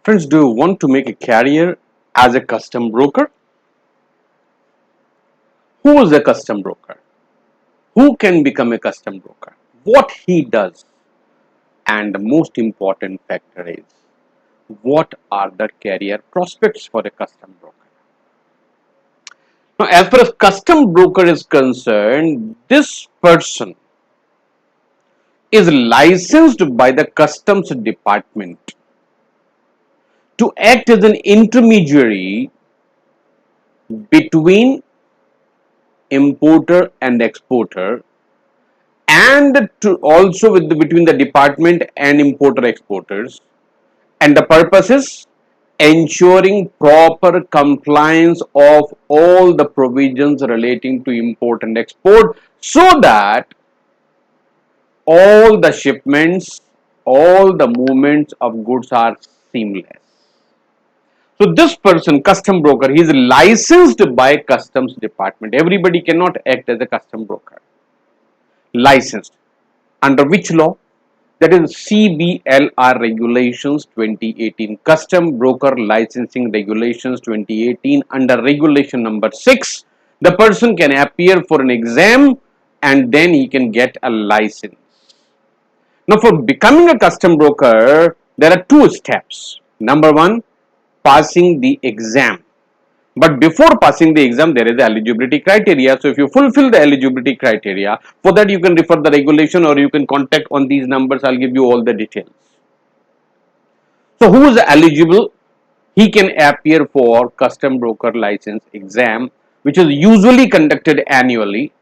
Friends, do you want to make a career as a custom broker? Who is a custom broker? Who can become a custom broker? What he does? And the most important factor is what are the career prospects for a custom broker? Now, as far as custom broker is concerned, this person is licensed by the customs department to act as an intermediary between importer and exporter, and to also between the department and importer exporters, and the purpose is ensuring proper compliance of all the provisions relating to import and export, so that all the shipments, all the movements of goods are seamless. So this person, custom broker, he is licensed by customs department. Everybody cannot act as a custom broker. Licensed under which law? That is CBLR regulations 2018, custom broker licensing regulations 2018. Under regulation number 6, the person can appear for an exam and then he can get a license. Now, for becoming a custom broker, there are two steps. Number one, passing the exam. But before passing the exam, there is the eligibility criteria. So if you fulfill the eligibility criteria, for that you can refer the regulation or you can contact on these numbers. I'll give you all the details. So who is eligible? He can appear for custom broker license exam, which is usually conducted annually,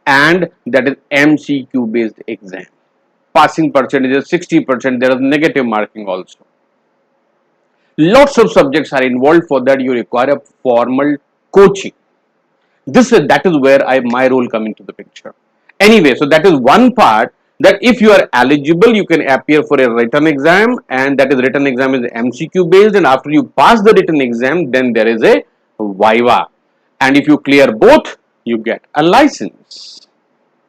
and that is MCQ based exam. Passing percentage is 60%. There is negative marking also. Lots of subjects are involved. For that you require a formal coaching. That is where my role come into the picture. Anyway, so that is one part, that if you are eligible, you can appear for a written exam, and that is written exam is MCQ based, and after you pass the written exam, then there is a viva, and if you clear both, you get a license.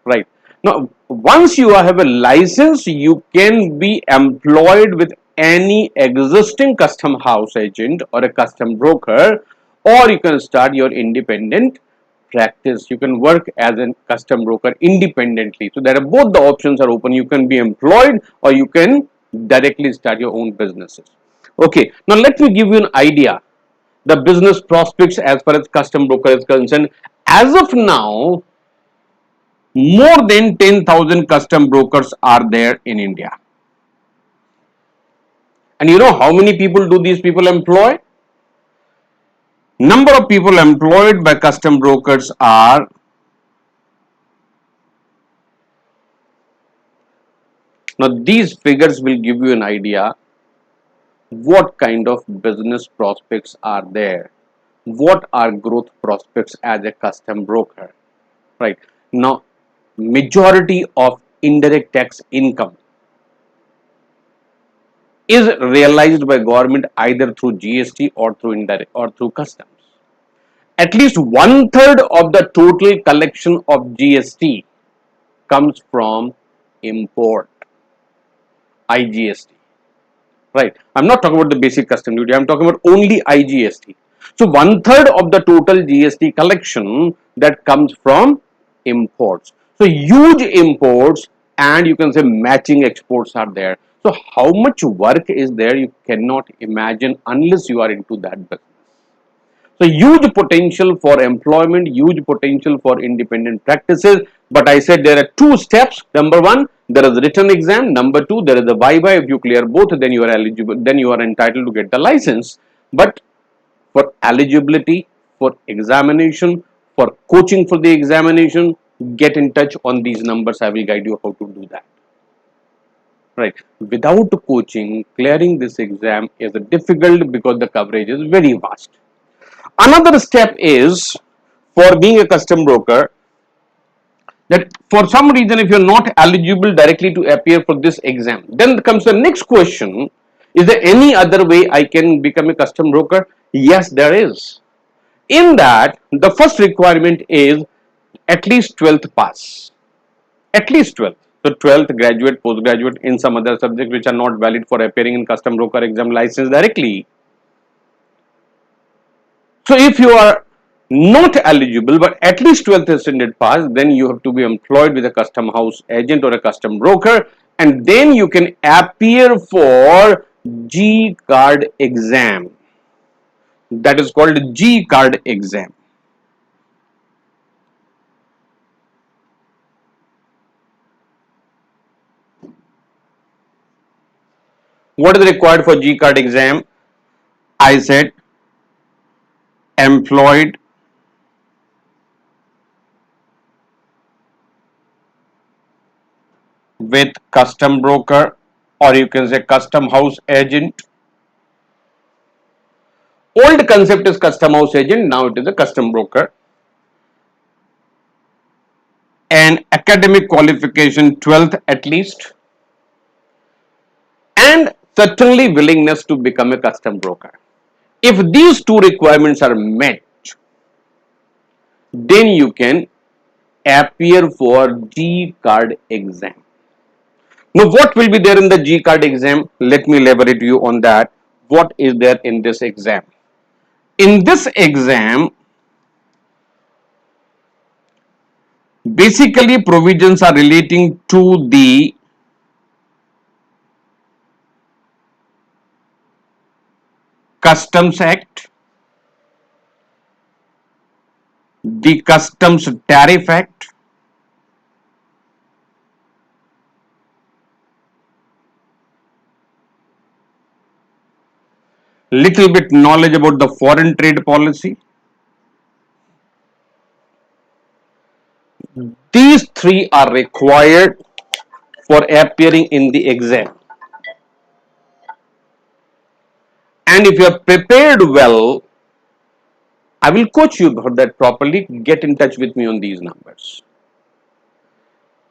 Right. Now, once you have a license, you can be employed with any existing custom house agent or a custom broker, or you can start your independent practice. You can work as a custom broker independently. So there are both the options are open. You can be employed or you can directly start your own businesses. Okay, now let me give you an idea the business prospects as far as custom broker is concerned. As of now, more than 10,000 custom brokers are there in India. And you know how many people do these people employ? Number of people employed by custom brokers are now these figures will give you an idea what kind of business prospects are there, what are growth prospects as a custom broker. Right now, majority of indirect tax income is realized by government either through GST or through indirect or through customs. At least 1/3 of the total collection of GST comes from import, IGST. Right. I'm not talking about the basic custom duty. I'm talking about only IGST. So 1/3 of the total GST collection that comes from imports. So huge imports and you can say matching exports are there. So how much work is there, you cannot imagine unless you are into that business. So huge potential for employment, huge potential for independent practices. But I said there are two steps. Number one, there is a written exam. Number two, there is a viva. If you clear both, then you are eligible. Then you are entitled to get the license. But for eligibility, for examination, for coaching for the examination, get in touch on these numbers. I will guide you how to do that. Right. Without coaching, clearing this exam is difficult because the coverage is very vast. Another step is for being a custom broker that for some reason if you are not eligible directly to appear for this exam, then comes the next question, is there any other way I can become a custom broker? Yes, there is. In that, the first requirement is at least 12th pass. At least 12th. So 12th, graduate, postgraduate in some other subjects which are not valid for appearing in custom broker exam license directly. So if you are not eligible but at least 12th standard pass, then you have to be employed with a custom house agent or a custom broker, and then you can appear for G card exam. That is called G card exam. What is required for G card exam? I said employed with custom broker, or you can say custom house agent. Old concept is custom house agent, now it is a custom broker. And academic qualification 12th at least, and certainly willingness to become a custom broker. If these two requirements are met, then you can appear for G card exam. Now, what will be there in the G card exam? Let me elaborate you on that. What is there in this exam? In this exam, basically provisions are relating to the Customs Act, the Customs Tariff Act, little bit knowledge about the foreign trade policy. These three are required for appearing in the exam. And if you are prepared well, I will coach you about that properly. Get in touch with me on these numbers.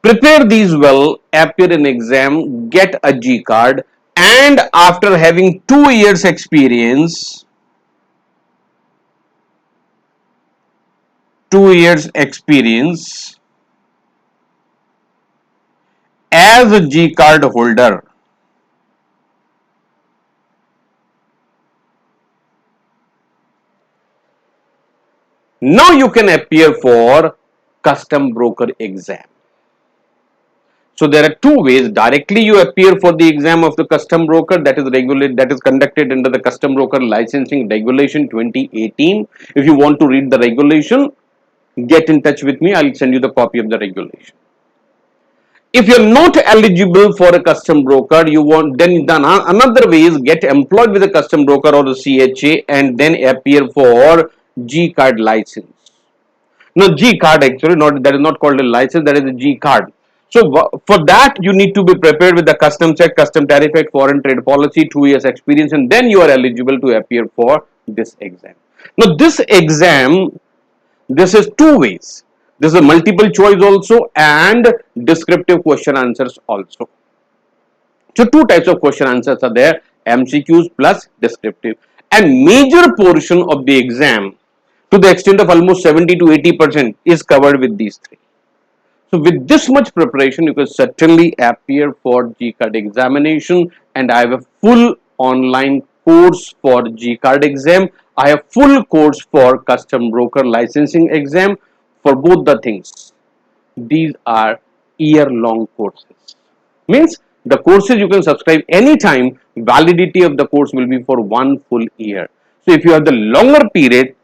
Prepare these well, appear in exam, get a G card, and after having 2 years experience, 2 years experience as a G card holder, now you can appear for custom broker exam. So there are two ways. Directly you appear for the exam of the custom broker, that is conducted under the Custom Broker Licensing Regulation 2018. If you want to read the regulation, get in touch with me. I'll send you the copy of the regulation. If you're not eligible for a custom broker, then another way is get employed with a custom broker or a CHA and then appear for G card license. No, G card actually, that is not called a license, that is a G card. So for that you need to be prepared with the Customs Act, Custom Tariff Act, Foreign Trade Policy, 2 years experience, and then you are eligible to appear for this exam. Now this exam, this is two ways. This is a multiple choice also and descriptive question answers also. So two types of question answers are there, MCQs plus descriptive, and major portion of the exam to the extent of almost 70 to 80% is covered with these three. So with this much preparation, you can certainly appear for G card examination, and I have a full online course for G card exam. I have full course for custom broker licensing exam. For both the things, these are year-long courses. Means the courses you can subscribe anytime. Validity of the course will be for 1 full year. So if you have the longer period,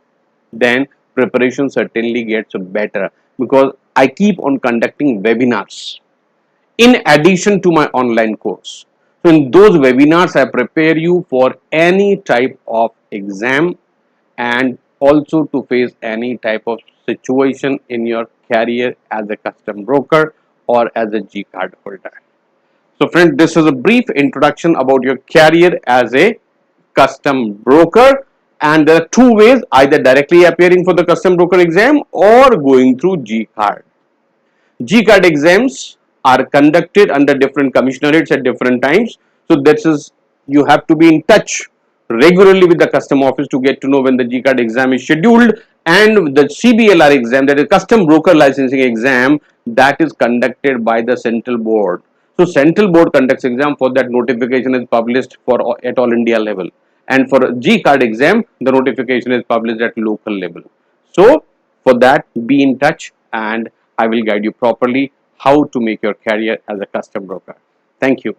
then preparation certainly gets better, because I keep on conducting webinars in addition to my online course. So in those webinars, I prepare you for any type of exam and also to face any type of situation in your career as a custom broker or as a G card holder. So friend, this is a brief introduction about your career as a custom broker. And there are two ways, either directly appearing for the custom broker exam or going through G card. G card exams are conducted under different commissionerates at different times. So this is, you have to be in touch regularly with the custom office to get to know when the G card exam is scheduled, And the CBLR exam, that is custom broker licensing exam, that is conducted by the central board. So central board conducts exam. For that, notification is published for at all India level, and for G card exam the notification is published at local level. So for that, be in touch and I will guide you properly how to make your career as a custom broker. Thank you.